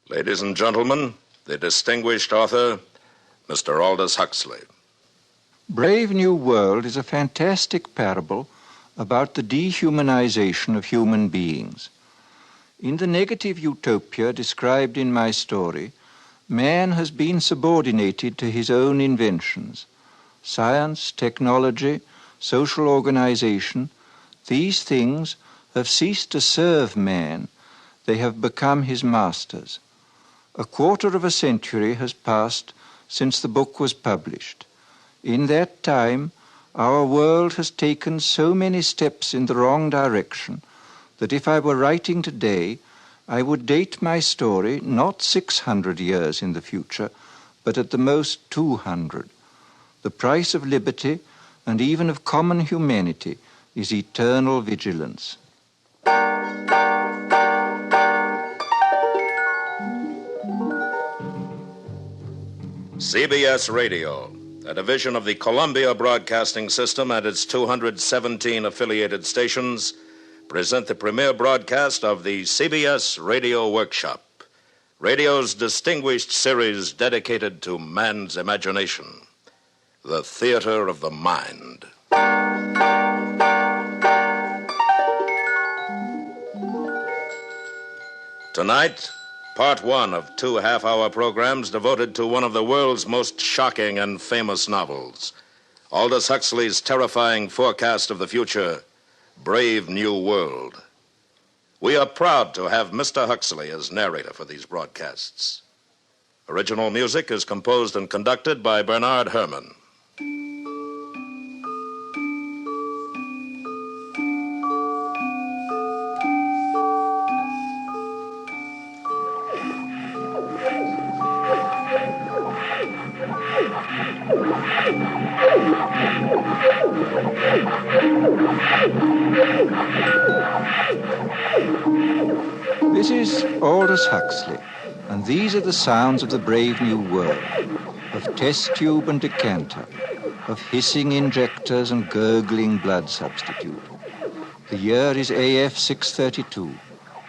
Ladies and gentlemen, the distinguished author, Mr. Aldous Huxley. Brave New World is a fantastic parable about the dehumanization of human beings. In the negative utopia described in my story, man has been subordinated to his own inventions. Science, technology, social organization, these things have ceased to serve man. They have become his masters. A quarter of a century has passed since the book was published. In that time, our world has taken so many steps in the wrong direction that if I were writing today, I would date my story not 600 years in the future, but at the most 200. The price of liberty and even of common humanity is eternal vigilance. CBS Radio, a division of the Columbia Broadcasting System and its 217 affiliated stations, present the premiere broadcast of the CBS Radio Workshop, radio's distinguished series dedicated to man's imagination, the theater of the mind. Tonight, part one of two half-hour programs devoted to one of the world's most shocking and famous novels, Aldous Huxley's terrifying forecast of the future, Brave New World. We are proud to have Mr. Huxley as narrator for these broadcasts. Original music is composed and conducted by Bernard Herrmann. This is Aldous Huxley, and these are the sounds of the Brave New World, of test tube and decanter, of hissing injectors and gurgling blood substitute. The year is AF 632,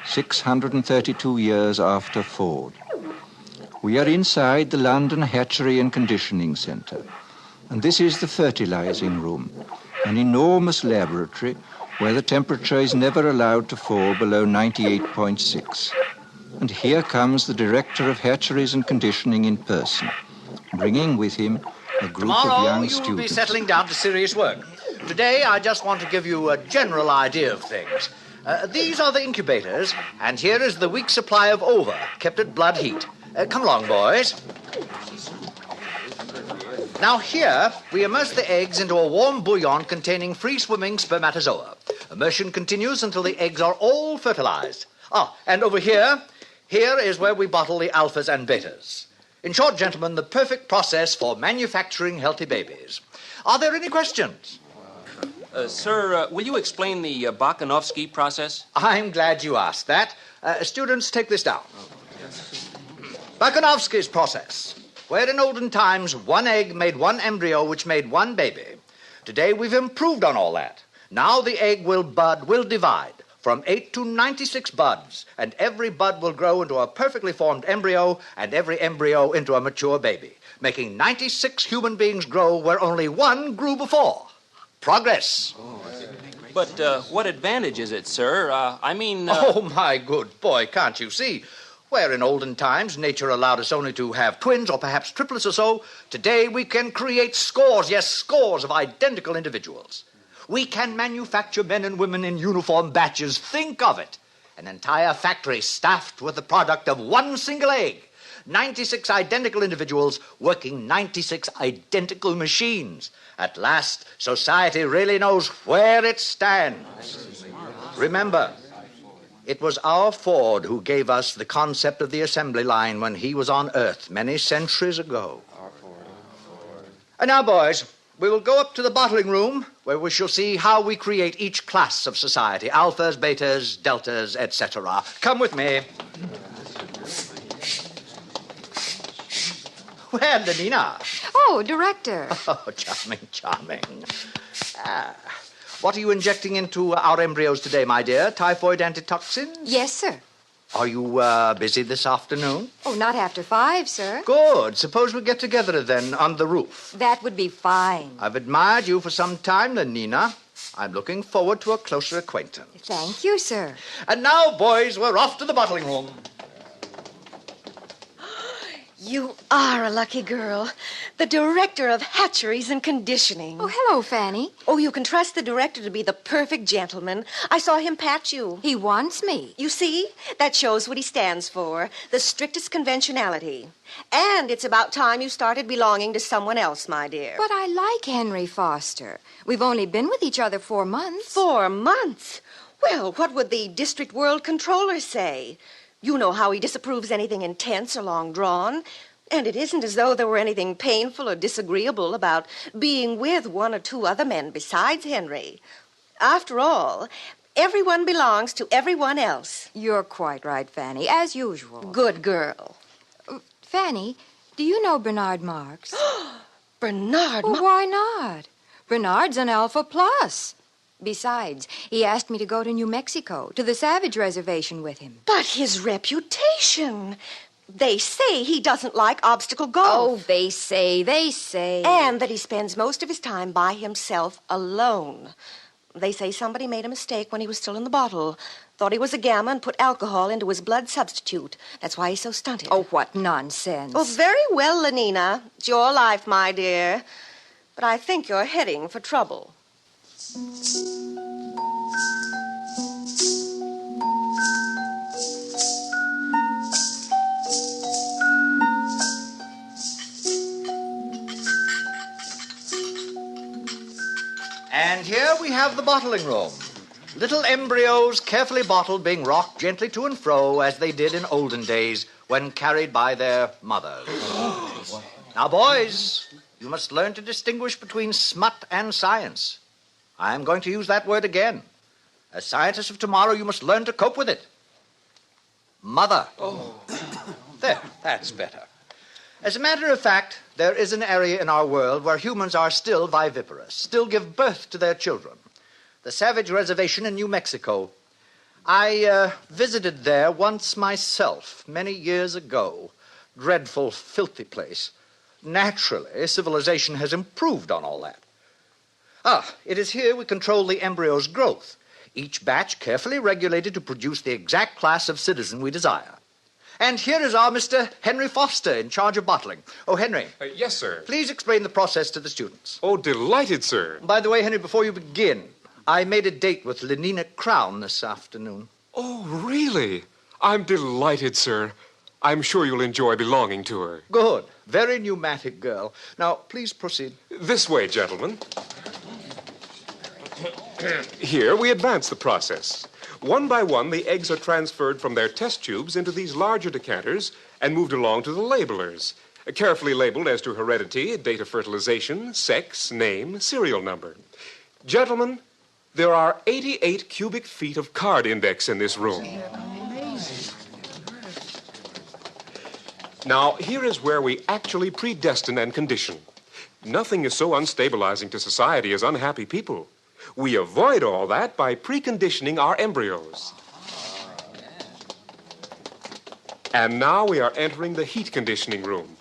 632 years after Ford. We are inside the London Hatchery and Conditioning Centre, and this is the fertilizing room, an enormous laboratory where the temperature is never allowed to fall below 98.6. And here comes the director of hatcheries and conditioning in person, bringing with him a group of young students. Tomorrow you will be settling down to serious work. Today I just want to give you a general idea of things. These are the incubators, and here is the week's supply of ova, kept at blood heat. Come along, boys. Now here, we immerse the eggs into a warm bouillon containing free-swimming spermatozoa. Immersion continues until the eggs are all fertilized. And over here is where we bottle the alphas and betas. In short, gentlemen, the perfect process for manufacturing healthy babies. Are there any questions? Sir, will you explain the Bakhanovsky process? I'm glad you asked that. Students, take this down. Bakhanovsky's process, where in olden times one egg made one embryo which made one baby. Today we've improved on all that. Now the egg will divide from 8 to 96 buds, and every bud will grow into a perfectly formed embryo, and every embryo into a mature baby, making 96 human beings grow where only one grew before. Progress. But what advantage is it, sir? Oh, my good boy, can't you see? Where in olden times nature allowed us only to have twins or perhaps triplets or so, today we can create scores of identical individuals. We can manufacture men and women in uniform batches. Think of it. An entire factory staffed with the product of one single egg. 96 identical individuals working 96 identical machines. At last, society really knows where it stands. Remember, it was our Ford who gave us the concept of the assembly line when he was on Earth many centuries ago. And now, boys, we will go up to the bottling room where we shall see how we create each class of society, alphas, betas, deltas, etc. Come with me. Well, Lenina. Oh, Director. Oh, charming. What are you injecting into our embryos today, my dear? Typhoid antitoxins? Yes, sir. Are you busy this afternoon? Oh, not after 5, sir. Good. Suppose we get together then on the roof. That would be fine. I've admired you for some time, Lenina. I'm looking forward to a closer acquaintance. Thank you, sir. And now, boys, we're off to the bottling room. You are a lucky girl. The director of hatcheries and conditioning. Oh, hello, Fanny. Oh, you can trust the director to be the perfect gentleman. I saw him pat you. He wants me. You see? That shows what he stands for. The strictest conventionality. And it's about time you started belonging to someone else, my dear. But I like Henry Foster. We've only been with each other 4 months. 4 months? Well, what would the district world controller say? You know how he disapproves anything intense or long drawn. And it isn't as though there were anything painful or disagreeable about being with 1 or 2 other men besides Henry. After all, everyone belongs to everyone else. You're quite right, Fanny, as usual. Good girl. Fanny, do you know Bernard Marx? Bernard Well, why not? Bernard's an Alpha Plus. Besides, he asked me to go to New Mexico, to the Savage Reservation with him. But his reputation. They say he doesn't like obstacle golf. Oh, they say. And that he spends most of his time by himself alone. They say somebody made a mistake when he was still in the bottle. Thought he was a gamma and put alcohol into his blood substitute. That's why he's so stunted. Oh, what nonsense. Oh, very well, Lenina. It's your life, my dear. But I think you're heading for trouble. And here we have the bottling room. Little embryos carefully bottled being rocked gently to and fro as they did in olden days when carried by their mothers. Now, boys, you must learn to distinguish between smut and science. I'm going to use that word again. As scientists of tomorrow, you must learn to cope with it. Mother. There, that's better. As a matter of fact, there is an area in our world where humans are still viviparous, still give birth to their children. The Savage Reservation in New Mexico. I visited there once myself, many years ago. Dreadful, filthy place. Naturally, civilization has improved on all that. It is here we control the embryo's growth, each batch carefully regulated to produce the exact class of citizen we desire. And here is our Mr. Henry Foster in charge of bottling. Oh, Henry. Yes, sir. Please explain the process to the students. Oh, delighted, sir. By the way, Henry, before you begin, I made a date with Lenina Crown this afternoon. Oh, really? I'm delighted, sir. I'm sure you'll enjoy belonging to her. Good. Very pneumatic girl. Now, please proceed. This way, gentlemen. Here, we advance the process. One by one, the eggs are transferred from their test tubes into these larger decanters and moved along to the labelers, carefully labeled as to heredity, date of fertilization, sex, name, serial number. Gentlemen, there are 88 cubic feet of card index in this room. Now, here is where we actually predestine and condition. Nothing is so unstabilizing to society as unhappy people. We avoid all that by preconditioning our embryos. And now we are entering the heat conditioning room.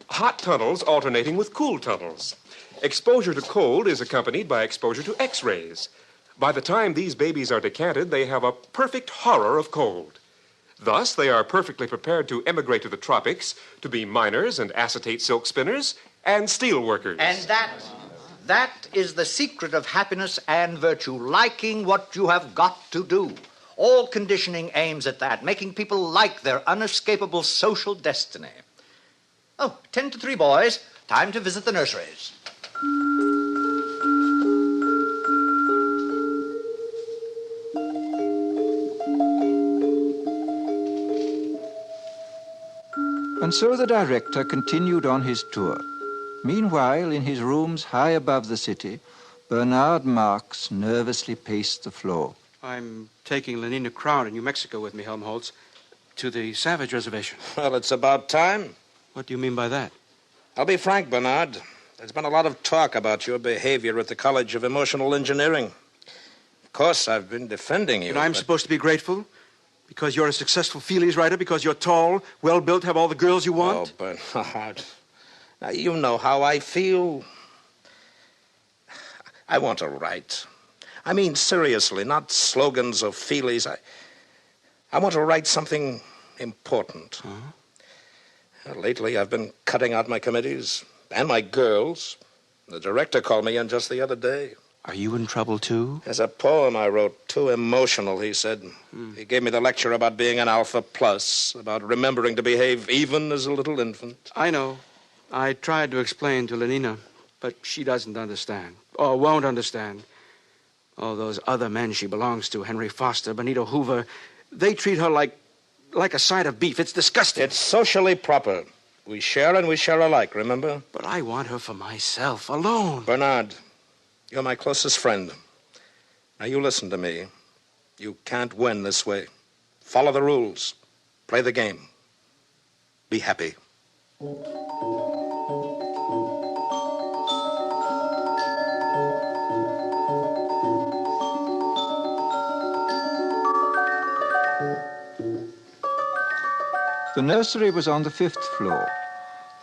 Hot tunnels alternating with cool tunnels. Exposure to cold is accompanied by exposure to X-rays. By the time these babies are decanted, they have a perfect horror of cold. Thus, they are perfectly prepared to emigrate to the tropics, to be miners and acetate silk spinners and steel workers. And that is the secret of happiness and virtue, liking what you have got to do. All conditioning aims at that, making people like their unescapable social destiny. 10 to 3, boys. Time to visit the nurseries. And so the director continued on his tour. Meanwhile, in his rooms high above the city, Bernard Marx nervously paced the floor. I'm taking Lenina Crown in New Mexico with me, Helmholtz, to the Savage Reservation. Well, it's about time. What do you mean by that? I'll be frank, Bernard. There's been a lot of talk about your behavior at the College of Emotional Engineering. Of course, I've been defending you. And I'm supposed to be grateful? Because you're a successful feelies writer? Because you're tall, well-built, have all the girls you want? Oh, Bernard. Now, you know how I feel. I want to write. I mean, seriously, not slogans or feelies. I want to write something important. Lately, I've been cutting out my committees and my girls. The director called me in just the other day. Are you in trouble, too? There's a poem I wrote, too emotional, he said. He gave me the lecture about being an alpha plus, about remembering to behave even as a little infant. I know. I tried to explain to Lenina, but she doesn't understand, or won't understand. All those other men she belongs to, Henry Foster, Benito Hoover, they treat her like a side of beef. It's disgusting. It's socially proper. We share and we share alike, remember? But I want her for myself, alone. Bernard, you're my closest friend. Now, you listen to me. You can't win this way. Follow the rules. Play the game. Be happy. The nursery was on the 5th floor.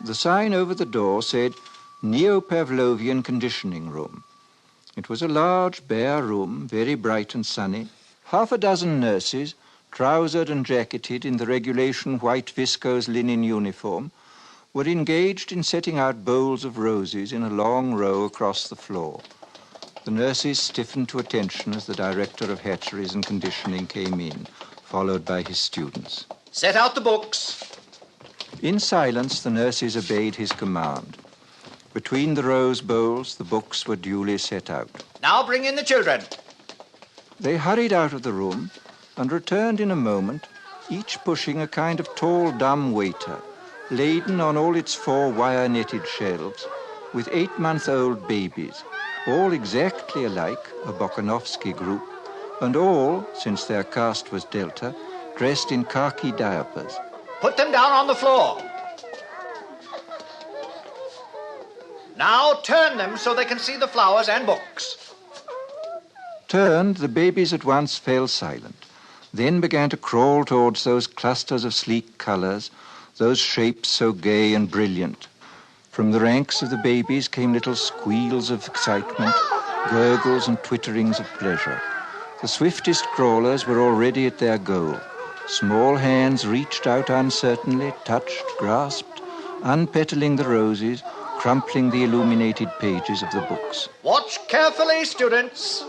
The sign over the door said, Neo-Pavlovian Conditioning Room. It was a large, bare room, very bright and sunny. Half a dozen nurses, trousered and jacketed in the regulation white viscose linen uniform, were engaged in setting out bowls of roses in a long row across the floor. The nurses stiffened to attention as the director of hatcheries and conditioning came in, followed by his students. Set out the books. In silence, the nurses obeyed his command. Between the rose bowls, the books were duly set out. Now bring in the children. They hurried out of the room and returned in a moment, each pushing a kind of tall, dumb waiter, laden on all its 4 wire-netted shelves with 8-month-old babies, all exactly alike, a Bokanovsky group, and all, since their caste was Delta, dressed in khaki diapers. Put them down on the floor. Now turn them so they can see the flowers and books. Turned, the babies at once fell silent, then began to crawl towards those clusters of sleek colors, those shapes so gay and brilliant. From the ranks of the babies came little squeals of excitement, gurgles and twitterings of pleasure. The swiftest crawlers were already at their goal. Small hands reached out uncertainly, touched, grasped, unpetaling the roses, crumpling the illuminated pages of the books. Watch carefully, students.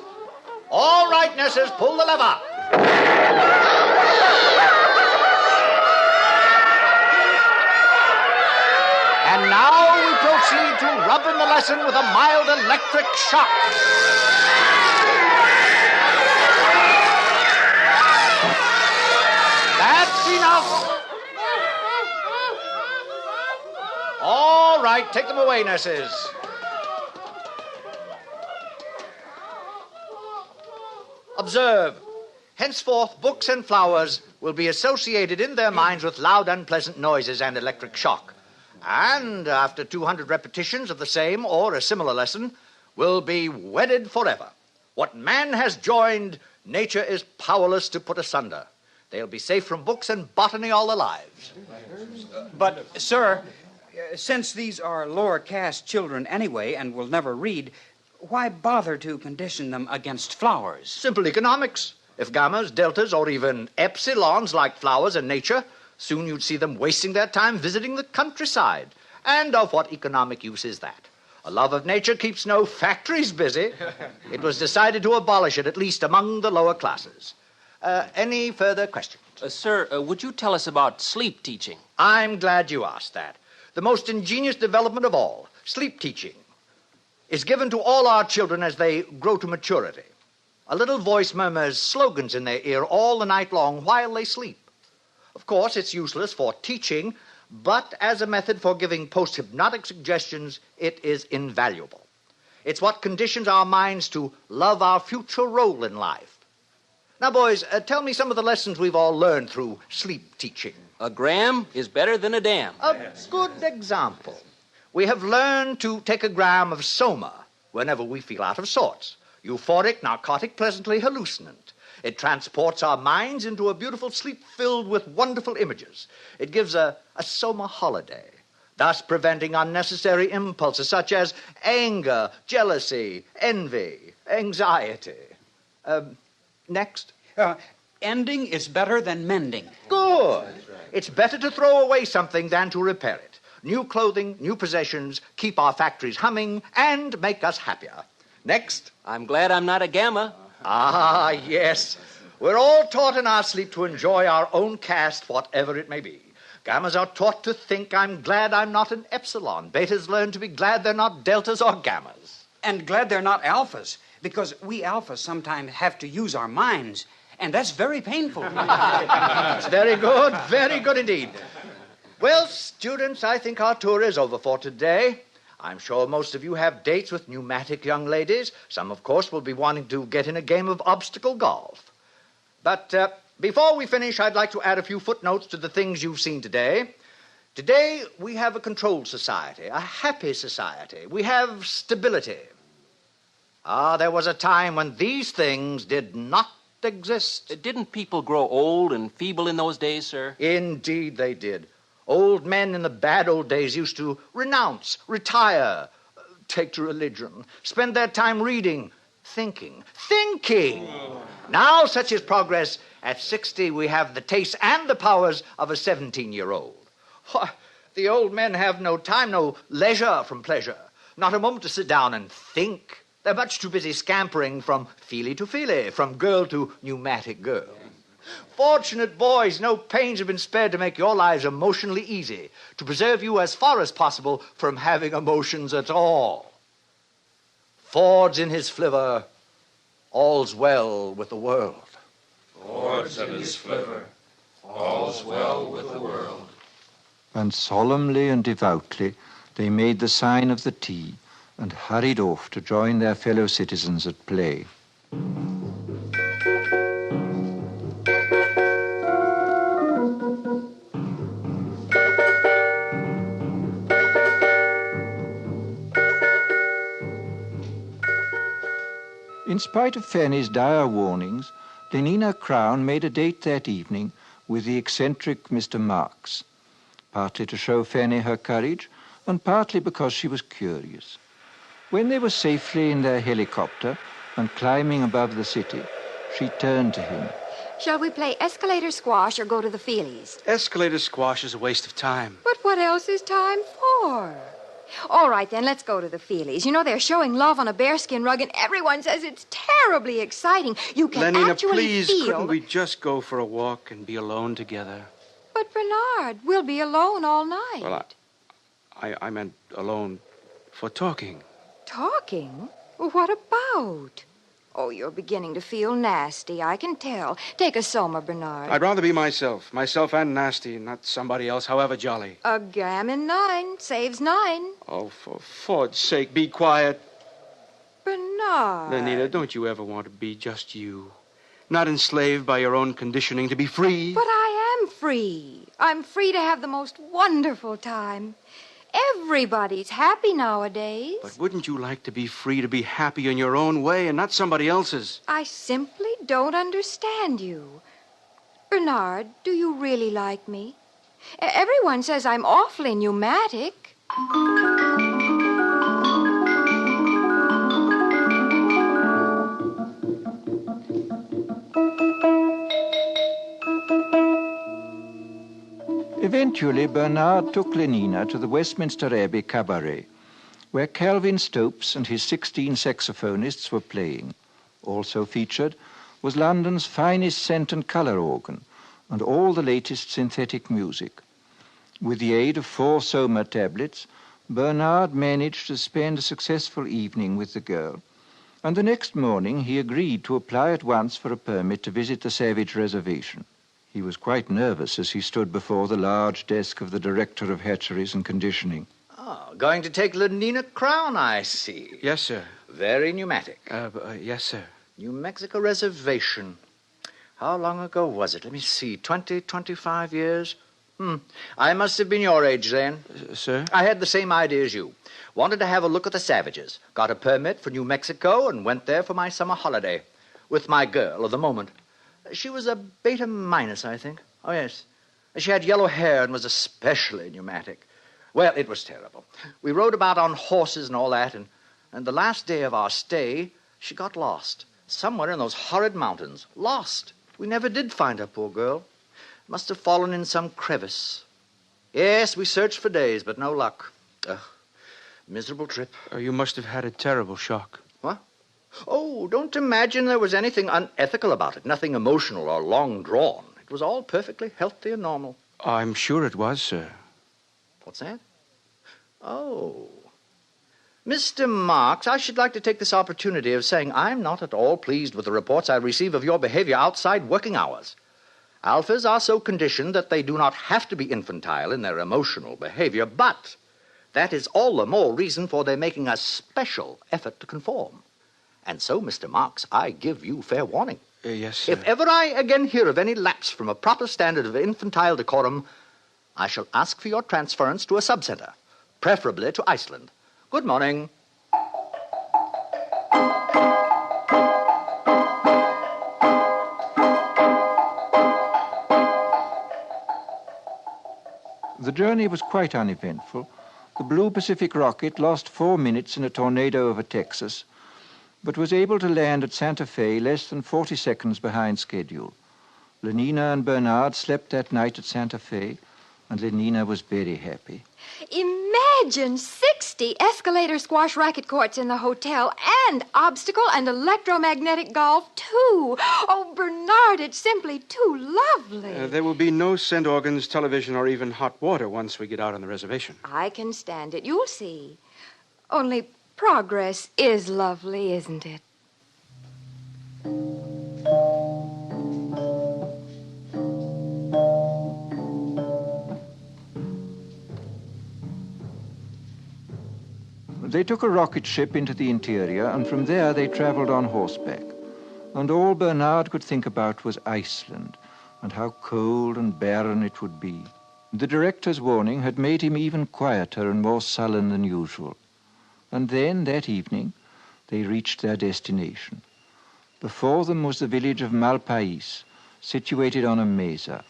All right, nurses, pull the lever. And now we proceed to rub in the lesson with a mild electric shock. That's enough. All right, take them away, nurses. Observe. Henceforth, books and flowers will be associated in their minds with loud, unpleasant noises and electric shock. And after 200 repetitions of the same or a similar lesson, will be wedded forever. What man has joined, nature is powerless to put asunder. They'll be safe from books and botany all their lives. But, sir, since these are lower caste children anyway and will never read, why bother to condition them against flowers? Simple economics. If gammas, deltas, or even epsilons like flowers and nature, soon you'd see them wasting their time visiting the countryside. And of what economic use is that? A love of nature keeps no factories busy. It was decided to abolish it, at least among the lower classes. Any further questions? Sir, would you tell us about sleep teaching? I'm glad you asked that. The most ingenious development of all, sleep teaching, is given to all our children as they grow to maturity. A little voice murmurs slogans in their ear all the night long while they sleep. Of course, it's useless for teaching, but as a method for giving post-hypnotic suggestions, it is invaluable. It's what conditions our minds to love our future role in life. Now, boys, tell me some of the lessons we've all learned through sleep teaching. A gram is better than a dam. A good example. We have learned to take a gram of soma whenever we feel out of sorts. Euphoric, narcotic, pleasantly hallucinant. It transports our minds into a beautiful sleep filled with wonderful images. It gives a summer holiday, thus preventing unnecessary impulses such as anger, jealousy, envy, anxiety. Next. Ending is better than mending. Good. It's better to throw away something than to repair it. New clothing, new possessions keep our factories humming and make us happier. Next. I'm glad I'm not a gamma. Ah, yes. We're all taught in our sleep to enjoy our own caste, whatever it may be. Gammas are taught to think, I'm glad I'm not an epsilon. Betas learn to be glad they're not deltas or gammas. And glad they're not alphas, because we alphas sometimes have to use our minds, and that's very painful. That's very good indeed. Well, students, I think our tour is over for today. I'm sure most of you have dates with pneumatic young ladies. Some, of course, will be wanting to get in a game of obstacle golf. But before we finish, I'd like to add a few footnotes to the things you've seen today. Today, we have a controlled society, a happy society. We have stability. There was a time when these things did not exist. Didn't people grow old and feeble in those days, sir? Indeed they did. Old men in the bad old days used to renounce, retire, take to religion, spend their time reading, thinking. Now, such is progress. At 60, we have the tastes and the powers of a 17-year-old. The old men have no time, no leisure from pleasure, not a moment to sit down and think. They're much too busy scampering from feely to feely, from girl to pneumatic girl. Fortunate boys, no pains have been spared to make your lives emotionally easy, to preserve you as far as possible from having emotions at all. Ford's in his flivver, all's well with the world. Ford's in his flivver, all's well with the world. And solemnly and devoutly they made the sign of the T and hurried off to join their fellow citizens at play. In spite of Fanny's dire warnings, Lenina Crown made a date that evening with the eccentric Mr. Marx, partly to show Fanny her courage and partly because she was curious. When they were safely in their helicopter and climbing above the city, she turned to him. Shall we play escalator squash or go to the Feelies? Escalator squash is a waste of time. But what else is time for? All right, then, let's go to the Feelies. You know, they're showing love on a bearskin rug, and everyone says it's terribly exciting. You can Lenina, actually please, feel... couldn't we just go for a walk and be alone together? But, Bernard, we'll be alone all night. Well, I meant alone for talking. Talking? What about? Oh, you're beginning to feel nasty, I can tell. Take a soma, Bernard. I'd rather be myself and nasty, not somebody else, however jolly. A gammon 9 saves 9. Oh, for Ford's sake, be quiet. Bernard. Lenina, don't you ever want to be just you? Not enslaved by your own conditioning, to be free? But I am free. I'm free to have the most wonderful time. Everybody's happy nowadays. But wouldn't you like to be free to be happy in your own way and not somebody else's? I simply don't understand you. Bernard, do you really like me? Everyone says I'm awfully pneumatic. Eventually, Bernard took Lenina to the Westminster Abbey Cabaret, where Calvin Stopes and his 16 saxophonists were playing. Also featured was London's finest scent and colour organ and all the latest synthetic music. With the aid of 4 Soma tablets, Bernard managed to spend a successful evening with the girl, and the next morning he agreed to apply at once for a permit to visit the Savage Reservation. He was quite nervous as he stood before the large desk of the Director of Hatcheries and Conditioning. Oh, going to take Lenina Crown, I see. Yes, sir. Very pneumatic. Yes, sir. New Mexico Reservation. How long ago was it? Let me see. 25 years? I must have been your age then. Sir? I had the same idea as you. Wanted to have a look at the savages. Got a permit for New Mexico and went there for my summer holiday. With my girl of the moment. She was a beta minus, I think. Oh, yes. She had yellow hair and was especially pneumatic. Well, it was terrible. We rode about on horses and all that, and the last day of our stay, she got lost. Somewhere in those horrid mountains. Lost. We never did find her, poor girl. Must have fallen in some crevice. Yes, we searched for days, but no luck. Ugh. Miserable trip. You must have had a terrible shock. What? Oh, don't imagine there was anything unethical about it. Nothing emotional or long drawn. It was all perfectly healthy and normal. I'm sure it was, sir. What's that? Oh. Mr. Marks, I should like to take this opportunity of saying I'm not at all pleased with the reports I receive of your behavior outside working hours. Alphas are so conditioned that they do not have to be infantile in their emotional behavior, but that is all the more reason for their making a special effort to conform. And so, Mr. Marks, I give you fair warning. Yes, sir. If ever I again hear of any lapse from a proper standard of infantile decorum, I shall ask for your transference to a subcenter, preferably to Iceland. Good morning. The journey was quite uneventful. The Blue Pacific rocket lost 4 minutes in a tornado over Texas, but was able to land at Santa Fe less than 40 seconds behind schedule. Lenina and Bernard slept that night at Santa Fe, and Lenina was very happy. Imagine 60 escalator squash racket courts in the hotel, and obstacle and electromagnetic golf, too. Oh, Bernard, it's simply too lovely. There will be no scent organs, television, or even hot water once we get out on the reservation. I can stand it. You'll see. Only progress is lovely, isn't it? They took a rocket ship into the interior, and from there they traveled on horseback. And all Bernard could think about was Iceland, and how cold and barren it would be. The director's warning had made him even quieter and more sullen than usual. And then, that evening, they reached their destination. Before them was the village of Malpais, situated on a mesa.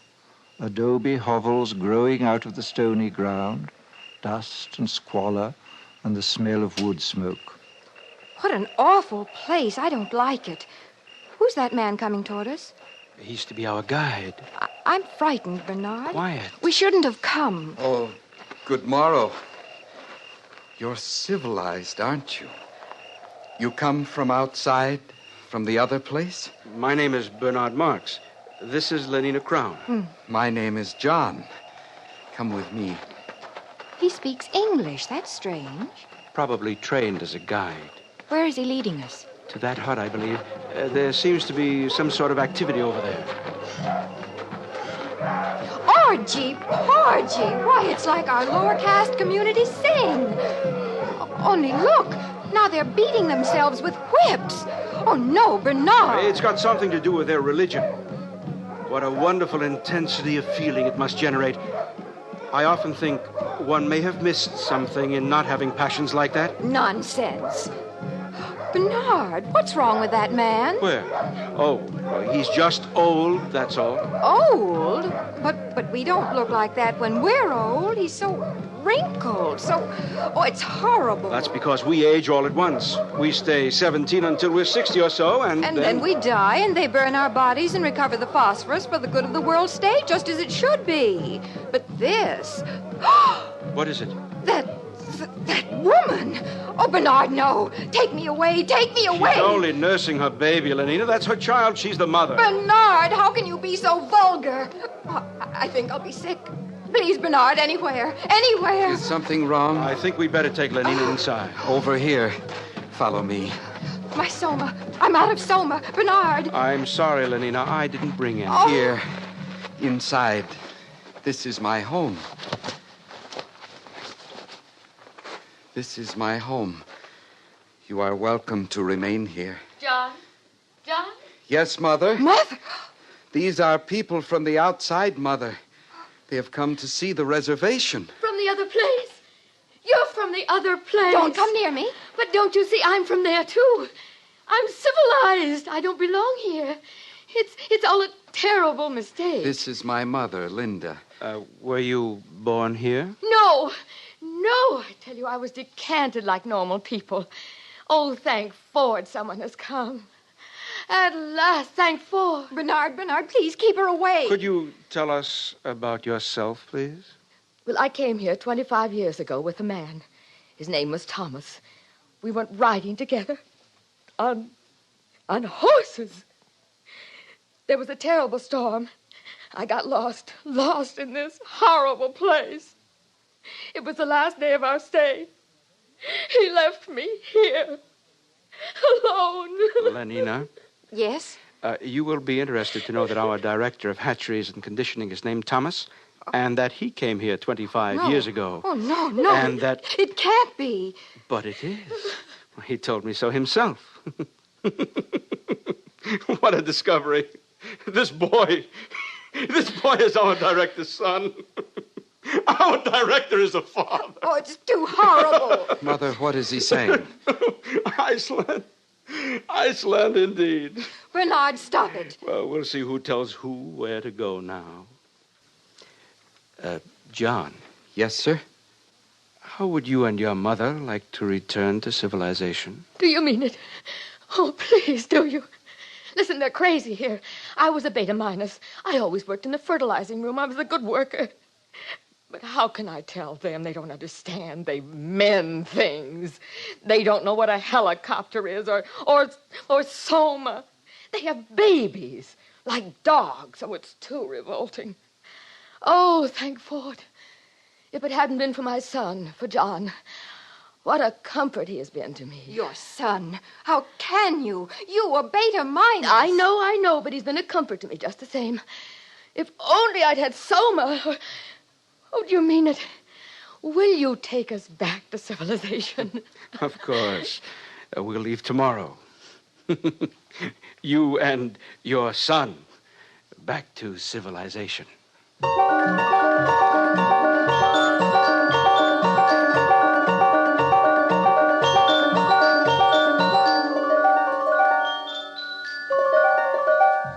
Adobe hovels growing out of the stony ground, dust and squalor, and the smell of wood smoke. What an awful place. I don't like it. Who's that man coming toward us? He's to be our guide. I'm frightened, Bernard. Quiet. We shouldn't have come. Oh, good morrow. You're civilized, aren't you? You come from outside, from the other place? My name is Bernard Marks. This is Lenina Crown. My name is John. Come with me. He speaks English. That's strange. Probably trained as a guide. Where is he leading us? To that hut, I believe. There seems to be some sort of activity over there. Orgy, porgy. Why, it's like our lower caste community sing. Only look. Now they're beating themselves with whips. Oh, no, Bernard. It's got something to do with their religion. What a wonderful intensity of feeling it must generate. I often think one may have missed something in not having passions like that. Nonsense. Bernard, what's wrong with that man? Where? Oh, he's just old, that's all. Old? But we don't look like that when we're old. He's so wrinkled, Oh, it's horrible. That's because we age all at once. We stay 17 until we're 60 or so, and then we die, and they burn our bodies and recover the phosphorus for the good of the world state, just as it should be. But this... What is it? That woman! Oh, Bernard, no! Take me away! Take me away! She's only nursing her baby, Lenina. That's her child. She's the mother. Bernard, how can you be so vulgar? I think I'll be sick. Please, Bernard, anywhere. Anywhere. Is something wrong? I think we'd better take Lenina inside. Over here. Follow me. My soma. I'm out of soma. Bernard. I'm sorry, Lenina. I didn't bring any. Oh. Here. Inside. This is my home. This is my home. You are welcome to remain here. John? John? Yes, Mother? Mother? These are people from the outside, Mother. They have come to see the reservation. From the other place? You're from the other place. Don't come near me. But don't you see, I'm from there, too. I'm civilized. I don't belong here. It's all a terrible mistake. This is my mother, Linda. Were you born here? No, I tell you, I was decanted like normal people. Oh, thank Ford, someone has come. At last, thank Ford. Bernard, please keep her away. Could you tell us about yourself, please? Well, I came here 25 years ago with a man. His name was Thomas. We went riding together on horses. There was a terrible storm. I got lost in this horrible place. It was the last day of our stay. He left me here, alone. Lenina? Yes? You will be interested to know that our director of hatcheries and conditioning is named Thomas, and that he came here 25 years ago. Oh, no. And that... It can't be. But it is. He told me so himself. What a discovery. This boy is our director's son. Our director is a father. Oh, it's too horrible. Mother, what is he saying? Iceland indeed. Bernard, stop it. Well, we'll see who tells who where to go now. John. Yes, sir? How would you and your mother like to return to civilization? Do you mean it? Oh, please, do you? Listen, they're crazy here. I was a beta minus. I always worked in the fertilizing room. I was a good worker. But how can I tell them? They don't understand. They mend things. They don't know what a helicopter is or soma. They have babies like dogs. Oh, it's too revolting. Oh, thank Ford. If it hadn't been for my son, for John, what a comfort he has been to me. Your son? How can you? You were beta minus. I know, but he's been a comfort to me just the same. If only I'd had soma. Oh, do you mean it? Will you take us back to civilization? Of course. We'll leave tomorrow. You and your son back to civilization.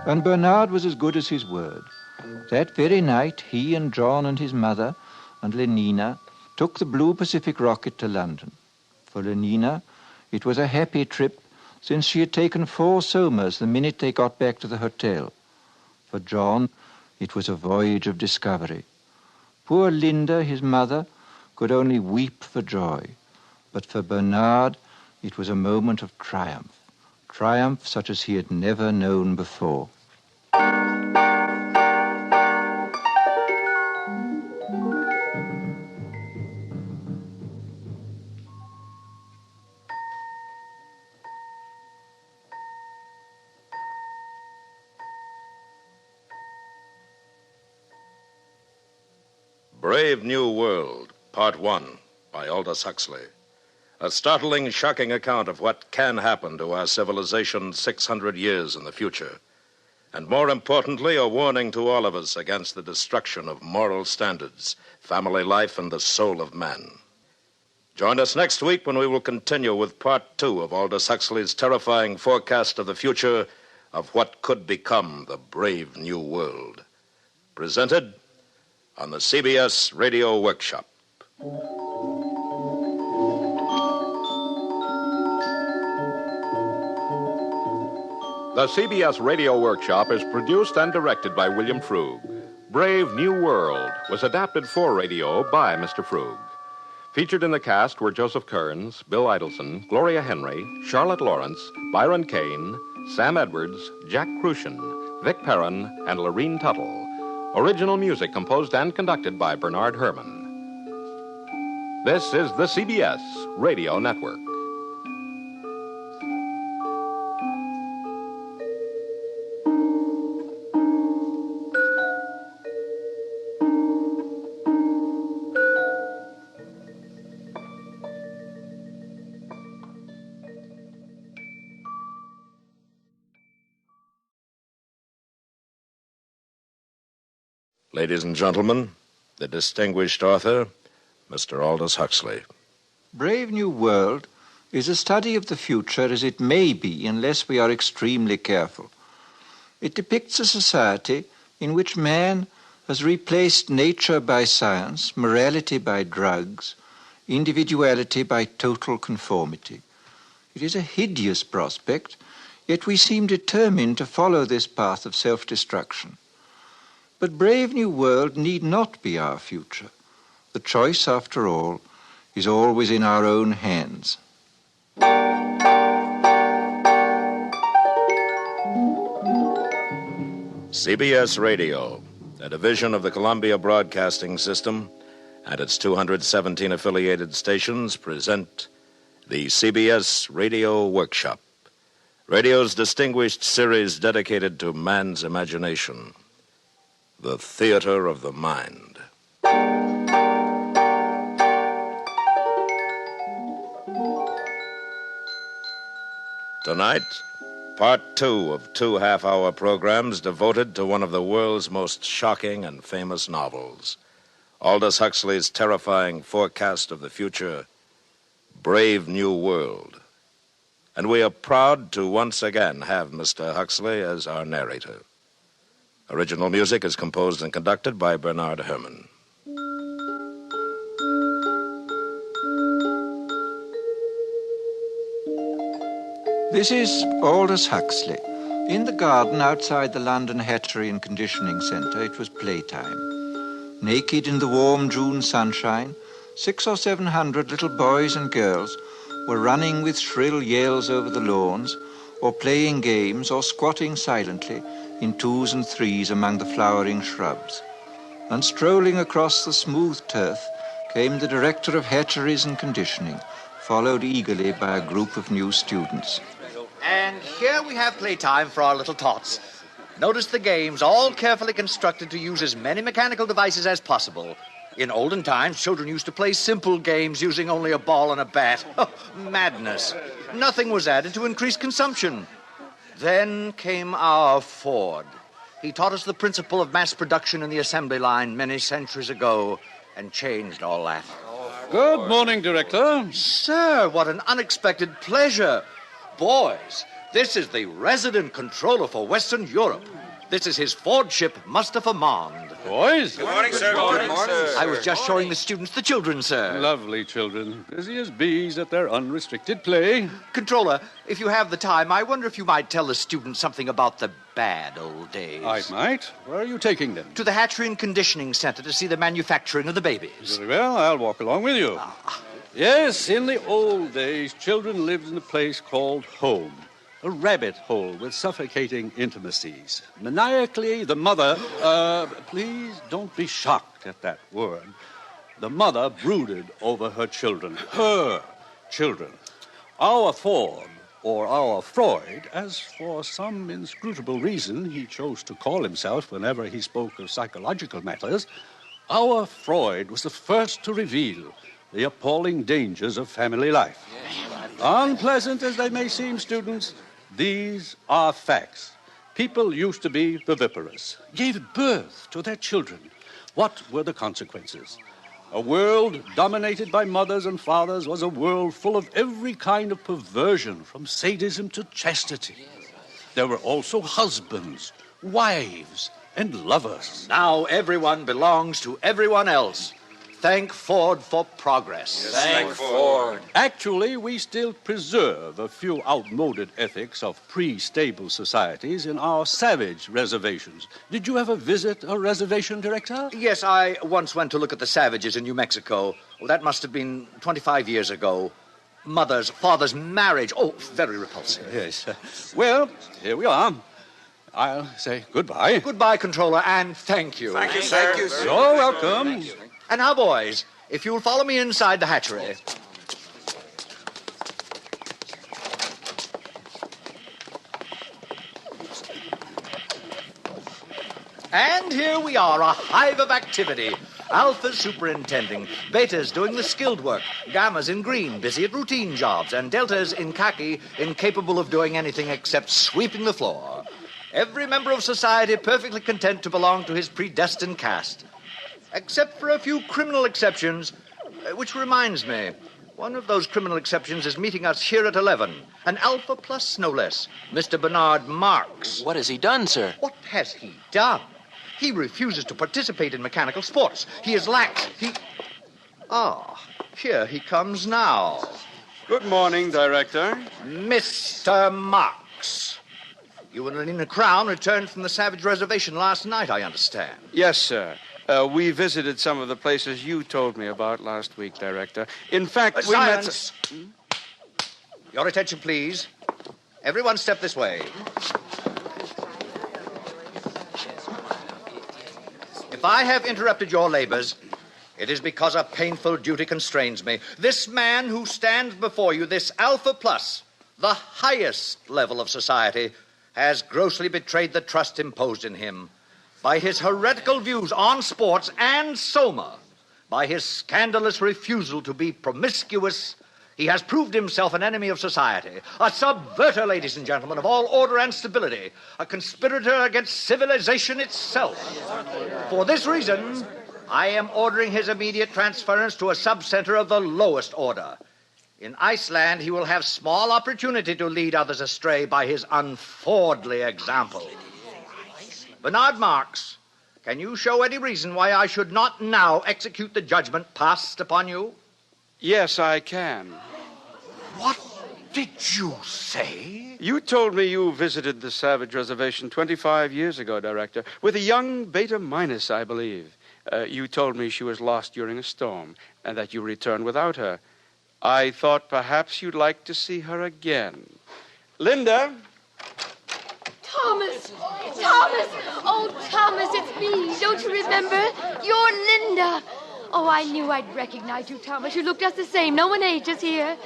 And Bernard was as good as his word. That very night, he and John and his mother and Lenina took the Blue Pacific rocket to London. For Lenina, it was a happy trip, since she had taken 4 somas the minute they got back to the hotel. For John, it was a voyage of discovery. Poor Linda, his mother, could only weep for joy. But for Bernard, it was a moment of triumph. Triumph such as he had never known before. Brave New World, Part 1, by Aldous Huxley. A startling, shocking account of what can happen to our civilization 600 years in the future. And more importantly, a warning to all of us against the destruction of moral standards, family life, and the soul of man. Join us next week when we will continue with Part 2 of Aldous Huxley's terrifying forecast of the future of what could become the brave new world. Presented on the CBS Radio Workshop. The CBS Radio Workshop is produced and directed by William Frug. Brave New World was adapted for radio by Mr. Frug. Featured in the cast were Joseph Kearns, Bill Idelson, Gloria Henry, Charlotte Lawrence, Byron Kane, Sam Edwards, Jack Crucian, Vic Perrin, and Lorene Tuttle. Original music composed and conducted by Bernard Herrmann. This is the CBS Radio Network. Ladies and gentlemen, the distinguished author, Mr. Aldous Huxley. Brave New World is a study of the future as it may be unless we are extremely careful. It depicts a society in which man has replaced nature by science, morality by drugs, individuality by total conformity. It is a hideous prospect, yet we seem determined to follow this path of self-destruction. But Brave New World need not be our future. The choice, after all, is always in our own hands. CBS Radio, a division of the Columbia Broadcasting System, and its 217 affiliated stations present the CBS Radio Workshop, radio's distinguished series dedicated to man's imagination, the theater of the mind. Tonight, part 2 of 2 half-hour programs devoted to one of the world's most shocking and famous novels, Aldous Huxley's terrifying forecast of the future, Brave New World. And we are proud to once again have Mr. Huxley as our narrator. Original music is composed and conducted by Bernard Herrmann. This is Aldous Huxley. In the garden outside the London Hatchery and Conditioning Centre, it was playtime. Naked in the warm June sunshine, 600 or 700 little boys and girls were running with shrill yells over the lawns, or playing games, or squatting silently in 2s and 3s among the flowering shrubs. And strolling across the smooth turf came the director of hatcheries and conditioning, followed eagerly by a group of new students. And here we have playtime for our little tots. Notice the games, all carefully constructed to use as many mechanical devices as possible. In olden times, children used to play simple games using only a ball and a bat. Oh, madness. Nothing was added to increase consumption. Then came our Ford. He taught us the principle of mass production in the assembly line many centuries ago and changed all that. Good morning, Director. Sir, what an unexpected pleasure. Boys, this is the resident controller for Western Europe. This is his Ford ship, Mustafa Mond. Boys? Good morning, sir. Good morning, sir. I was just showing the students the children, sir. Lovely children. Busy as bees at their unrestricted play. Controller, if you have the time, I wonder if you might tell the students something about the bad old days. I might. Where are you taking them? To the Hatchery and Conditioning Center to see the manufacturing of the babies. Very well. I'll walk along with you. Yes, in the old days, children lived in a place called home. A rabbit hole with suffocating intimacies. Maniacally, the mother... please don't be shocked at that word. The mother brooded over her children. Her children. Our Ford, or our Freud, as for some inscrutable reason he chose to call himself whenever he spoke of psychological matters, our Freud was the first to reveal the appalling dangers of family life. Unpleasant as they may seem, students, these are facts. People used to be viviparous, gave birth to their children. What were the consequences? A world dominated by mothers and fathers was a world full of every kind of perversion, from sadism to chastity. There were also husbands, wives, and lovers. Now everyone belongs to everyone else. Thank Ford for progress. Yes, thank Ford. Actually, we still preserve a few outmoded ethics of pre-stable societies in our savage reservations. Did you ever visit a reservation, Director? Yes, I once went to look at the savages in New Mexico. Well, that must have been 25 years ago. Mother's, father's marriage. Oh, very repulsive. Yes. Well, here we are. I'll say goodbye. Goodbye, Controller, and thank you. Thank you, sir. Thank you, sir. You're welcome. Thank you. And now, boys, if you'll follow me inside the hatchery. And here we are, a hive of activity. Alpha's superintending, Beta's doing the skilled work, Gamma's in green, busy at routine jobs, and Delta's in khaki, incapable of doing anything except sweeping the floor. Every member of society perfectly content to belong to his predestined caste. Except for a few criminal exceptions, which reminds me, One of those criminal exceptions is meeting us here at 11. An Alpha Plus, no less. Mr. Bernard Marks. What has he done, sir? What has he done? He refuses to participate in mechanical sports. He is lax. Here he comes now. Good morning, Director. Mr. Marks. You and Lenina Crown returned from the Savage Reservation last night, I understand. Yes, sir. We visited some of the places you told me about last week, Director. In fact, we silence. Your attention, please. Everyone step this way. If I have interrupted your labors, it is because a painful duty constrains me. This man who stands before you, this Alpha Plus, the highest level of society, has grossly betrayed the trust imposed in him by his heretical views on sports and Soma, by his scandalous refusal to be promiscuous. He has proved himself an enemy of society, a subverter, ladies and gentlemen, of all order and stability, a conspirator against civilization itself. For this reason, I am ordering his immediate transference to a subcenter of the lowest order. In Iceland, he will have small opportunity to lead others astray by his unfordly example. Bernard Marks, can you show any reason why I should not now execute the judgment passed upon you? Yes, I can. What did you say? You told me you visited the Savage Reservation 25 years ago, Director, with a young Beta Minus, I believe. You told me she was lost during a storm and that you returned without her. I thought perhaps you'd like to see her again. Linda? Thomas! Thomas! Oh, Thomas, it's me. Don't you remember? You're Linda. Oh, I knew I'd recognize you, Thomas. You look just the same. No one ages here.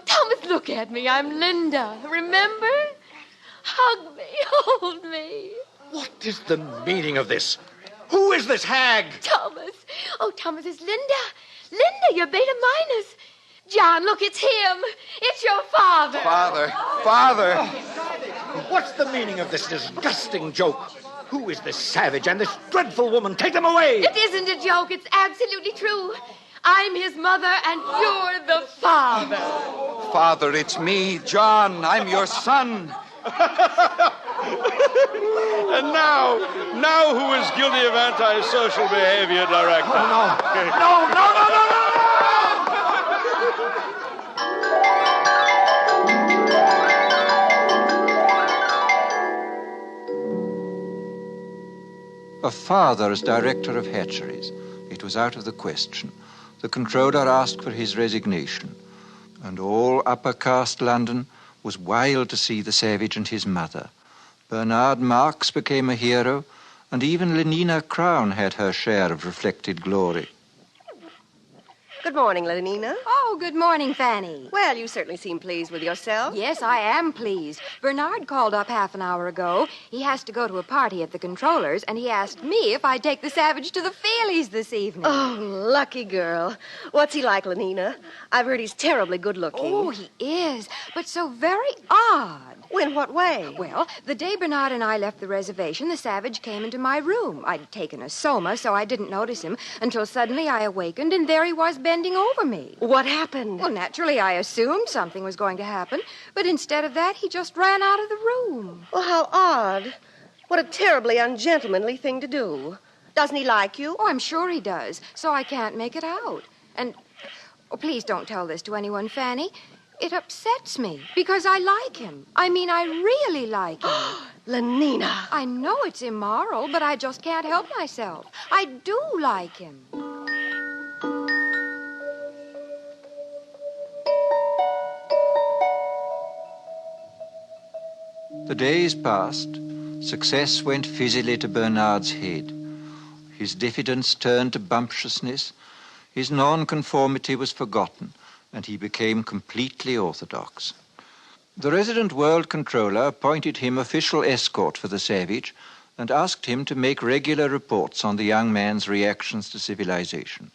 Thomas, look at me. I'm Linda. Remember? Hug me. Hold me. What is the meaning of this? Who is this hag? Thomas. Oh, Thomas, it's Linda. Linda, your Beta Minus. John, look, it's him. It's your father. Father. What's the meaning of this disgusting joke? Who is this savage and this dreadful woman? Take them away! It isn't a joke. It's absolutely true. I'm his mother, and you're the father. Father, it's me, John. I'm your son. And now who is guilty of antisocial behavior, Director? Oh, no! A father as director of hatcheries. It was out of the question. The controller asked for his resignation, and all upper caste London was wild to see the savage and his mother. Bernard Marks became a hero, and even Lenina Crown had her share of reflected glory. Good morning, Lenina. Oh, good morning, Fanny. Well, you certainly seem pleased with yourself. Yes, I am pleased. Bernard called up half an hour ago. He has to go to a party at the controller's, and he asked me if I'd take the savage to the Feelies this evening. Oh, lucky girl. What's he like, Lenina? I've heard he's terribly good-looking. Oh, he is, but so very odd. In what way? Well, the day Bernard and I left the reservation, the savage came into my room. I'd taken a soma, so I didn't notice him until suddenly I awakened, and there he was bending over me. What happened? Well, naturally, I assumed something was going to happen, but instead of that, he just ran out of the room. Well, how odd. What a terribly ungentlemanly thing to do. Doesn't he like you? Oh, I'm sure he does, so I can't make it out. And, please don't tell this to anyone, Fanny. It upsets me because I like him. I mean, I really like him. Lenina. I know it's immoral, but I just can't help myself. I do like him. The days passed. Success went fizzily to Bernard's head. His diffidence turned to bumptiousness. His nonconformity was forgotten, and he became completely orthodox. The resident world controller appointed him official escort for the savage and asked him to make regular reports on the young man's reactions to civilization.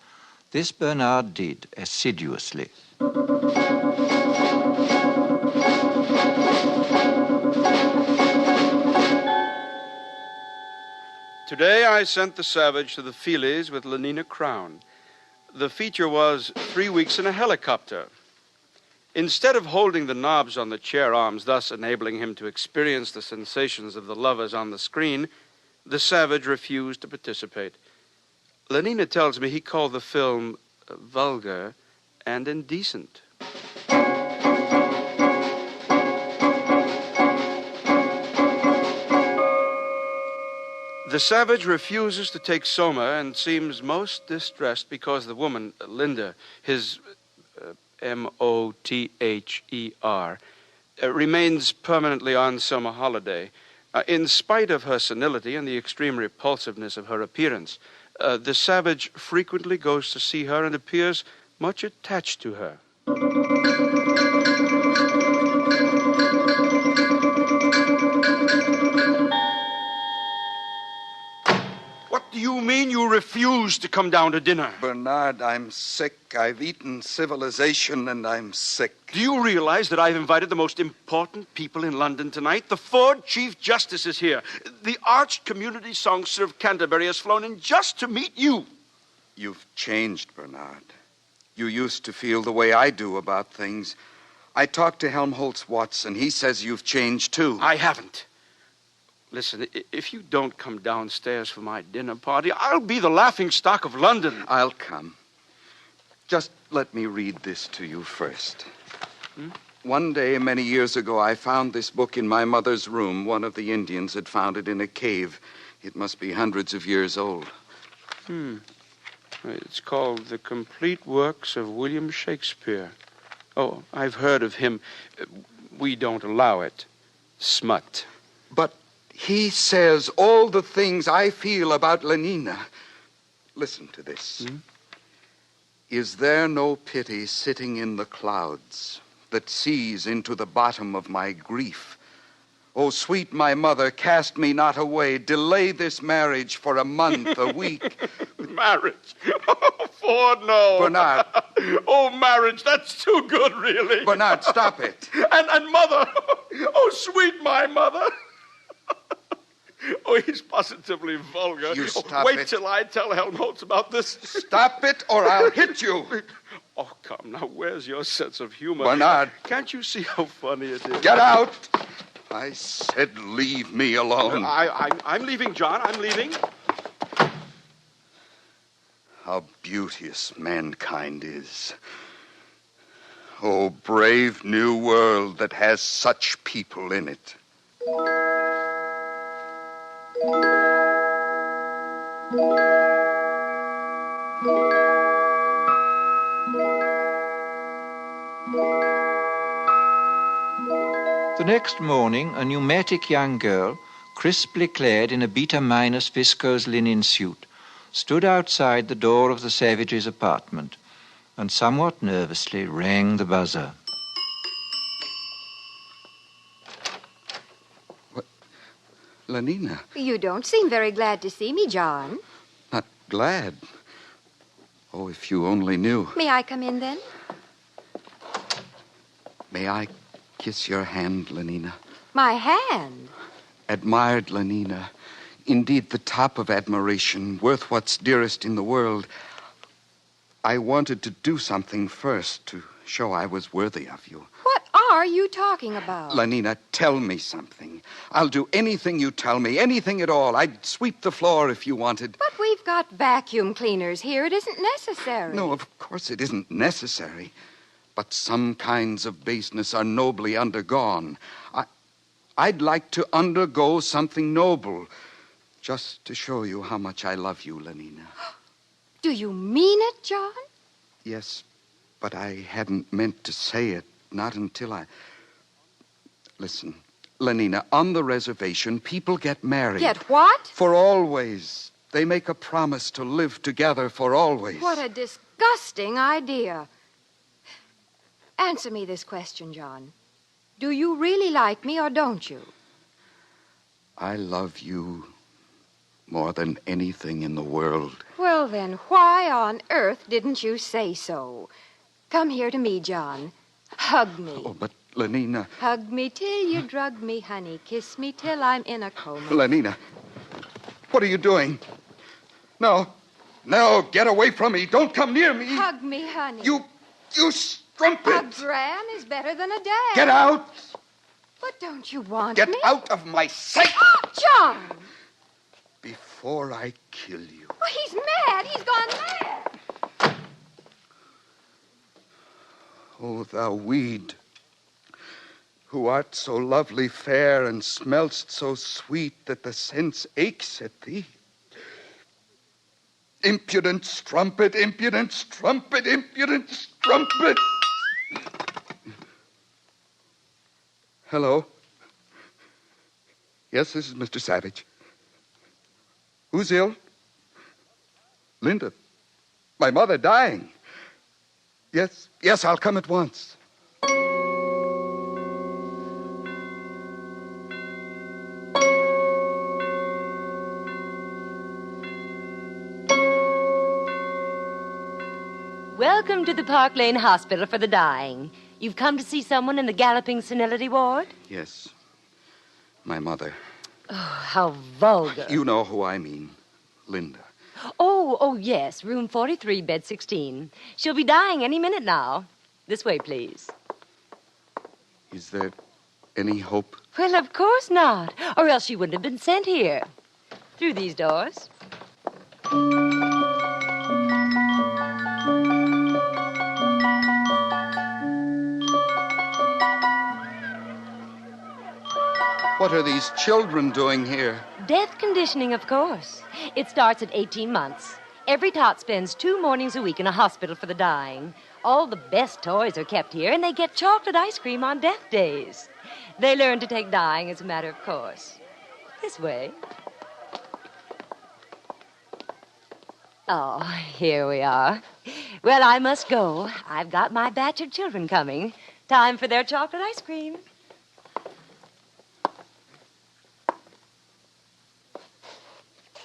This Bernard did assiduously. Today I sent the savage to the Feelies with Lenina Crown. The feature was 3 weeks in a helicopter. Instead of holding the knobs on the chair arms, thus enabling him to experience the sensations of the lovers on the screen, the savage refused to participate. Lenina tells me he called the film vulgar and indecent. The savage refuses to take Soma and seems most distressed because the woman, Linda, his Mother, remains permanently on summer holiday. In spite of her senility and the extreme repulsiveness of her appearance, the savage frequently goes to see her and appears much attached to her. What do you mean you refuse to come down to dinner? Bernard, I'm sick. I've eaten civilization and I'm sick. Do you realize that I've invited the most important people in London tonight? The Ford Chief Justice is here. The arch community songster of Canterbury has flown in just to meet you. You've changed, Bernard. You used to feel the way I do about things. I talked to Helmholtz Watson. He says you've changed, too. I haven't. Listen, if you don't come downstairs for my dinner party, I'll be the laughingstock of London. I'll come. Just let me read this to you first. One day, many years ago, I found this book in my mother's room. One of the Indians had found it in a cave. It must be hundreds of years old. It's called The Complete Works of William Shakespeare. Oh, I've heard of him. We don't allow it. Smut. But he says all the things I feel about Lenina. Listen to this. Is there no pity sitting in the clouds that sees into the bottom of my grief? Oh, sweet my mother, cast me not away. Delay this marriage for a month, a week. Marriage? Oh, Ford, no. Bernard. Oh, marriage, that's too good, really. Bernard, stop it. And mother. Oh, sweet my mother. Oh, he's positively vulgar. You stop Wait it. till I tell Helmholtz about this. Stop it, or I'll hit you. Oh, come, now, where's your sense of humor? Bernard. Can't you see how funny it is? Get out. I said leave me alone. I'm leaving, John. I'm leaving. How beauteous mankind is. Oh, brave new world that has such people in it. The next morning, a pneumatic young girl, crisply clad in a beta-minus viscose linen suit, stood outside the door of the savage's apartment and somewhat nervously rang the buzzer. What? Lenina. You don't seem very glad to see me, John. Not glad. Oh, if you only knew. May I come in, then? May I kiss your hand, Lenina? My hand? Admired, Lenina. Indeed, the top of admiration, worth what's dearest in the world. I wanted to do something first to show I was worthy of you. What are you talking about? Lenina, tell me something. I'll do anything you tell me, anything at all. I'd sweep the floor if you wanted. But we've got vacuum cleaners here. It isn't necessary. No, of course it isn't necessary. But some kinds of baseness are nobly undergone. I'd like to undergo something noble, just to show you how much I love you, Lenina. Do you mean it, John? Yes, but I hadn't meant to say it, not until I... Listen, Lenina, on the reservation, people get married. Get what? For always. They make a promise to live together for always. What a disgusting idea. Answer me this question, John. Do you really like me or don't you? I love you more than anything in the world. Well, then, why on earth didn't you say so? Come here to me, John. Hug me. Oh, but Lenina... Hug me till you drug me, honey. Kiss me till I'm in a coma. Lenina, what are you doing? No, No, get away from me. Don't come near me. Hug me, honey. You strumpet. A gran is better than a dad. Get out. But don't you want Get me? out of my sight. John! Before I kill you. Well, he's mad. He's gone mad. Oh, thou weed, who art so lovely fair and smell'st so sweet that the sense aches at thee. Impudent strumpet, impudent strumpet, impudent strumpet. Hello? Yes, this is Mr. Savage. Who's ill? Linda. My mother dying. Yes, I'll come at once. Welcome to the Park Lane Hospital for the Dying. You've come to see someone in the galloping senility ward? Yes. My mother. Oh, how vulgar. You know who I mean. Linda. Oh, yes. Room 43, bed 16. She'll be dying any minute now. This way, please. Is there any hope? Well, of course not. Or else she wouldn't have been sent here. Through these doors. What are these children doing here? Death conditioning, of course. It starts at 18 months. Every tot spends 2 mornings a week in a hospital for the dying. All the best toys are kept here, and they get chocolate ice cream on death days. They learn to take dying as a matter of course. This way. Oh, here we are. Well, I must go. I've got my batch of children coming. Time for their chocolate ice cream.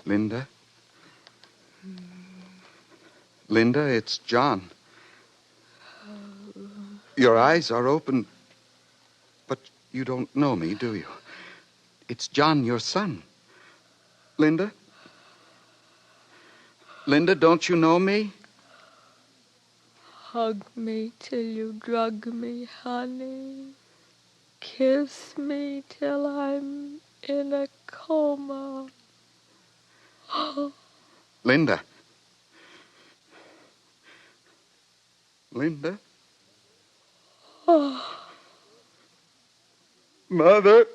Linda? Linda, it's John. Your eyes are open, but you don't know me, do you? It's John, your son. Linda? Linda, don't you know me? Hug me till you drug me, honey. Kiss me till I'm in a coma. Linda. Linda? Mother.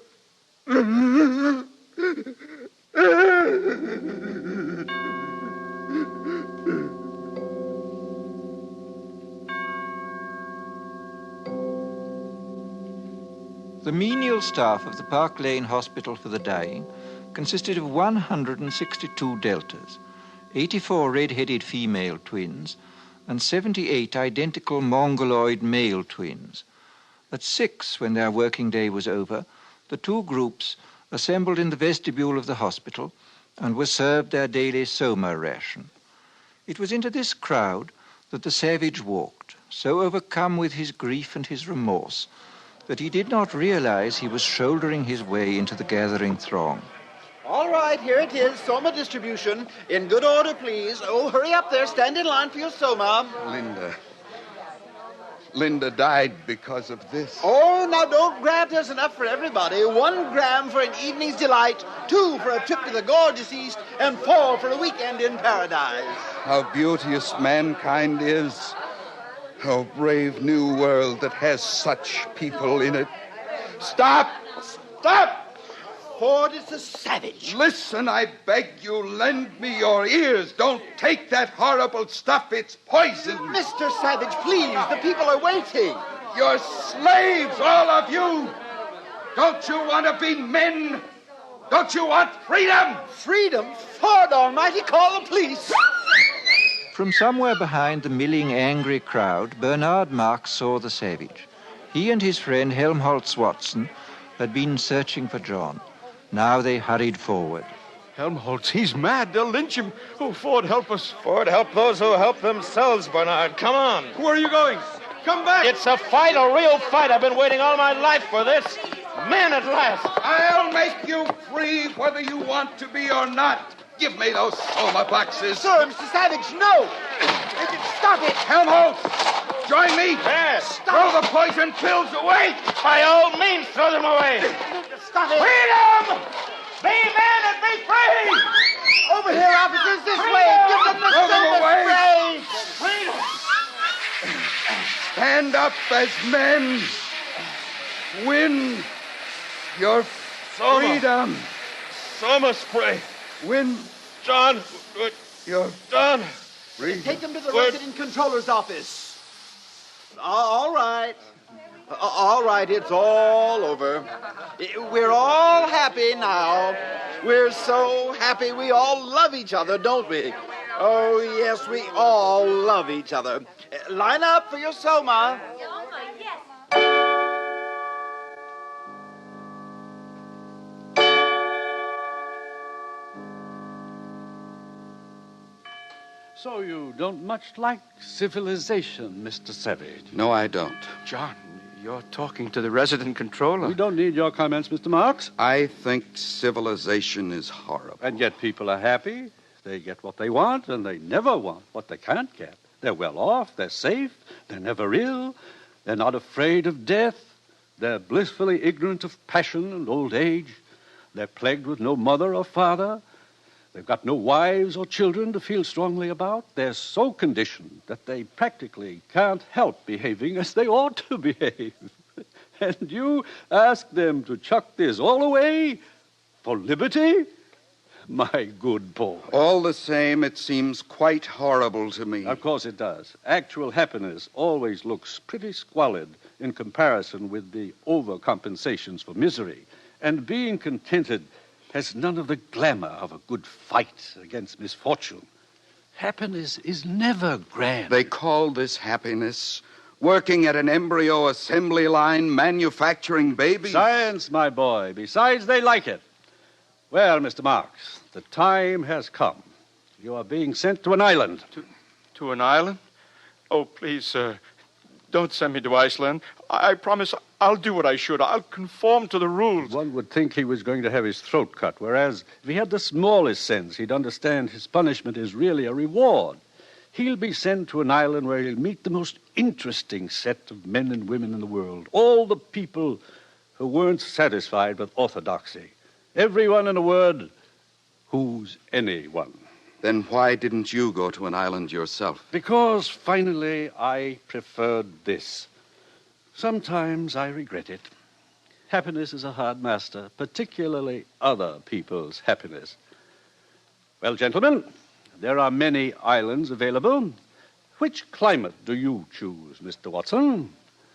The menial staff of the Park Lane Hospital for the Dying consisted of 162 deltas, 84 red-headed female twins, and 78 identical mongoloid male twins. At 6, when their working day was over, the 2 groups assembled in the vestibule of the hospital and were served their daily soma ration. It was into this crowd that the savage walked, so overcome with his grief and his remorse that he did not realize he was shouldering his way into the gathering throng. All right, here it is, soma distribution. In good order, please. Oh, hurry up there. Stand in line for your soma. Linda died because of this. Oh, now don't grab. There's enough for everybody. 1 gram for an evening's delight, 2 for a trip to the gorgeous East, and 4 for a weekend in paradise. How beauteous mankind is. How brave new world that has such people in it. Stop! Stop! Ford is a savage. Listen, I beg you, lend me your ears. Don't take that horrible stuff. It's poison. Mr. Savage, please. The people are waiting. You're slaves, all of you. Don't you want to be men? Don't you want freedom? Freedom? Ford Almighty, call the police. From somewhere behind the milling, angry crowd, Bernard Marx saw the savage. He and his friend Helmholtz Watson had been searching for John. Now they hurried forward. Helmholtz, he's mad. They'll lynch him. Oh, Ford, help us. Ford, help those who help themselves, Bernard. Come on. Where are you going? Come back. It's a fight, a real fight. I've been waiting all my life for this. Men at last. I'll make you free whether you want to be or not. Give me those soma boxes. Sir, Mr. Savage, no! Stop it! Helmholtz, join me. Yes. Throw the poison pills away. By all means, throw them away. Stop it. Freedom! Be men and be free! Over here, officers, this way. Give them the Throw them silver away. spray. Freedom! Stand up as men. Win your freedom. Soma spray. Win John. your John. freedom. Take them to the resident controller's office. All right. All right, it's all over. We're all happy now. We're so happy we all love each other, don't we? Oh, yes, we all love each other. Line up for your soma. So you don't much like civilization, Mr. Savage? No, I don't. John, you're talking to the resident controller. We don't need your comments, Mr. Marks. I think civilization is horrible. And yet people are happy. They get what they want, and they never want what they can't get. They're well off, they're safe, they're never ill, they're not afraid of death, they're blissfully ignorant of passion and old age, they're plagued with no mother or father, they've got no wives or children to feel strongly about. They're so conditioned that they practically can't help behaving as they ought to behave. And you ask them to chuck this all away for liberty? My good boy. All the same, it seems quite horrible to me. Of course it does. Actual happiness always looks pretty squalid in comparison with the overcompensations for misery. And being contented has none of the glamour of a good fight against misfortune. Happiness is never grand. They call this happiness. Working at an embryo assembly line, manufacturing babies. Science, my boy. Besides, they like it. Well, Mr. Marks, the time has come. You are being sent to an island. To an island? Oh, please, sir. Don't send me to Iceland. I promise I'll do what I should. I'll conform to the rules. One would think he was going to have his throat cut, whereas if he had the smallest sense, he'd understand his punishment is really a reward. He'll be sent to an island where he'll meet the most interesting set of men and women in the world. All the people who weren't satisfied with orthodoxy. Everyone, in a word, who's anyone. Then why didn't you go to an island yourself? Because, finally, I preferred this. Sometimes I regret it. Happiness is a hard master, particularly other people's happiness. Well, gentlemen, there are many islands available. Which climate do you choose, Mr. Watson?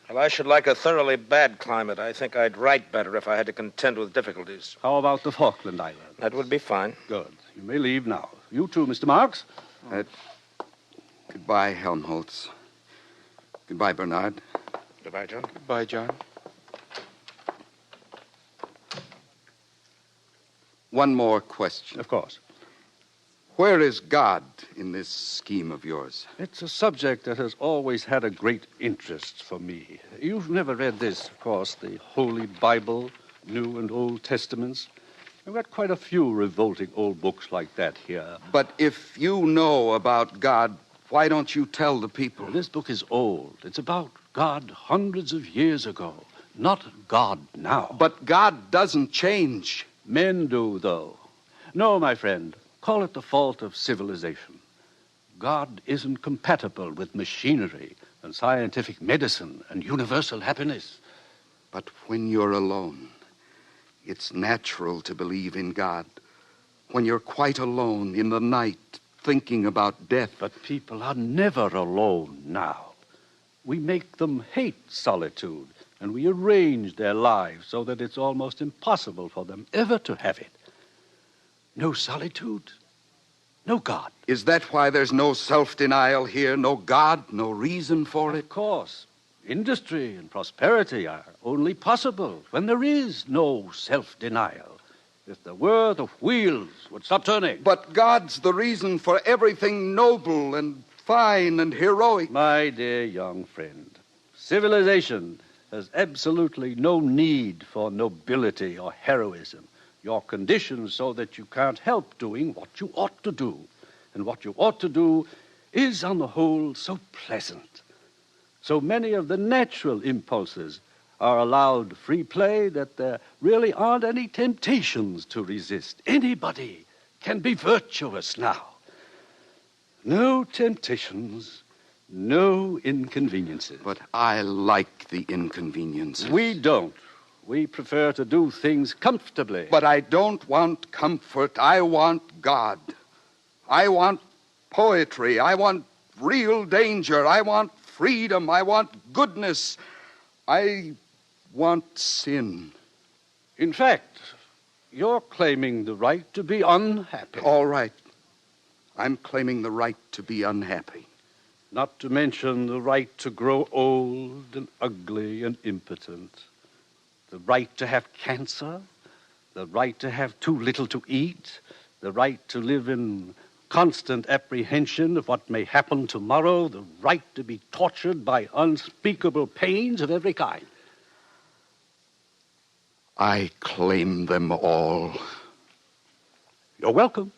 Well, I should like a thoroughly bad climate. I think I'd write better if I had to contend with difficulties. How about the Falkland Islands? That would be fine. Good. You may leave now. You too, Mr. Marks. Goodbye, Helmholtz. Goodbye, Bernard. Goodbye, John. Goodbye, John. One more question. Of course. Where is God in this scheme of yours? It's a subject that has always had a great interest for me. You've never read this, of course, the Holy Bible, New and Old Testaments. I've got quite a few revolting old books like that here. But if you know about God, why don't you tell the people? Well, this book is old. It's about God hundreds of years ago, not God now. But God doesn't change. Men do, though. No, my friend. Call it the fault of civilization. God isn't compatible with machinery and scientific medicine and universal happiness. But when you're alone, it's natural to believe in God. When you're quite alone in the night, thinking about death. But people are never alone now. We make them hate solitude, and we arrange their lives so that it's almost impossible for them ever to have it. No solitude, no God. Is that why there's no self-denial here? No God, no reason for it? Of course. Industry and prosperity are only possible when there is no self-denial. If there were, the wheels would stop turning. But God's the reason for everything noble and fine and heroic. My dear young friend, civilization has absolutely no need for nobility or heroism. You're conditioned so that you can't help doing what you ought to do. And what you ought to do is, on the whole, so pleasant. So many of the natural impulses are allowed free play that there really aren't any temptations to resist. Anybody can be virtuous now. No temptations, no inconveniences. But I like the inconveniences. We don't. We prefer to do things comfortably. But I don't want comfort. I want God. I want poetry. I want real danger. I want freedom. I want goodness. I want sin. In fact, you're claiming the right to be unhappy. All right. I'm claiming the right to be unhappy. Not to mention the right to grow old and ugly and impotent. The right to have cancer. The right to have too little to eat. The right to live in constant apprehension of what may happen tomorrow. The right to be tortured by unspeakable pains of every kind. I claim them all. You're welcome.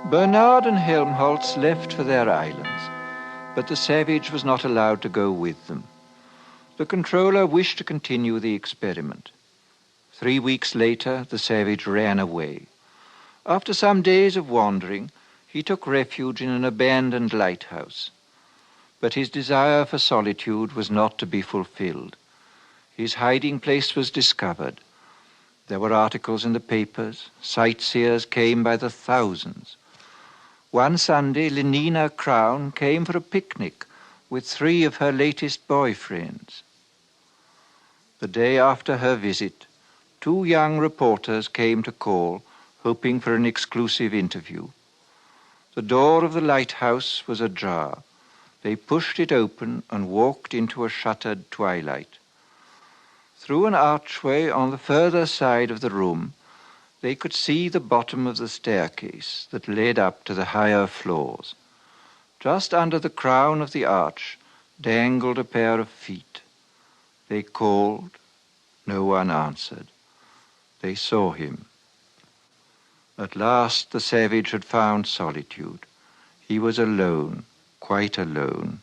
Bernard and Helmholtz left for their islands, but the savage was not allowed to go with them. The controller wished to continue the experiment. 3 weeks later, the savage ran away. After some days of wandering, he took refuge in an abandoned lighthouse. But his desire for solitude was not to be fulfilled. His hiding place was discovered. There were articles in the papers. Sightseers came by the thousands. One Sunday, Lenina Crown came for a picnic with 3 of her latest boyfriends. The day after her visit, 2 young reporters came to call, hoping for an exclusive interview. The door of the lighthouse was ajar. They pushed it open and walked into a shuttered twilight. Through an archway on the further side of the room, they could see the bottom of the staircase that led up to the higher floors. Just under the crown of the arch dangled a pair of feet. They called. No one answered. They saw him. At last the savage had found solitude. He was alone, quite alone.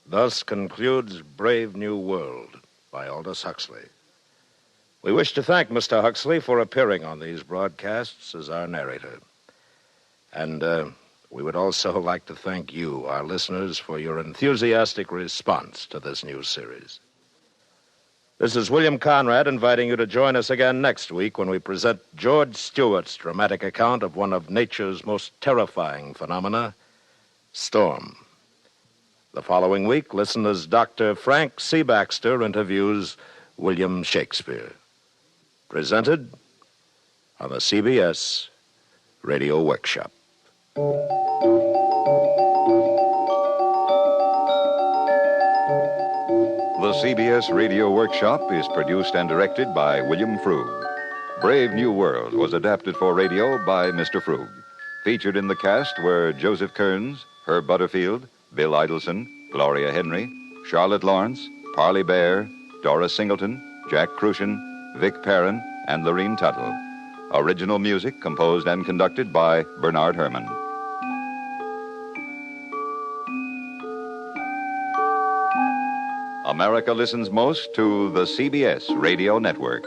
Thus concludes Brave New World by Aldous Huxley. We wish to thank Mr. Huxley for appearing on these broadcasts as our narrator. And we would also like to thank you, our listeners, for your enthusiastic response to this new series. This is William Conrad inviting you to join us again next week when we present George Stewart's dramatic account of one of nature's most terrifying phenomena, storm. The following week, listen as Dr. Frank C. Baxter interviews William Shakespeare. Presented on the CBS Radio Workshop. The CBS Radio Workshop is produced and directed by William Frug. Brave New World was adapted for radio by Mr. Frug. Featured in the cast were Joseph Kearns, Herb Butterfield, Bill Idelson, Gloria Henry, Charlotte Lawrence, Parley Bear, Doris Singleton, Jack Crucian, Vic Perrin, and Lorene Tuttle. Original music composed and conducted by Bernard Herrmann. America listens most to the CBS Radio Network.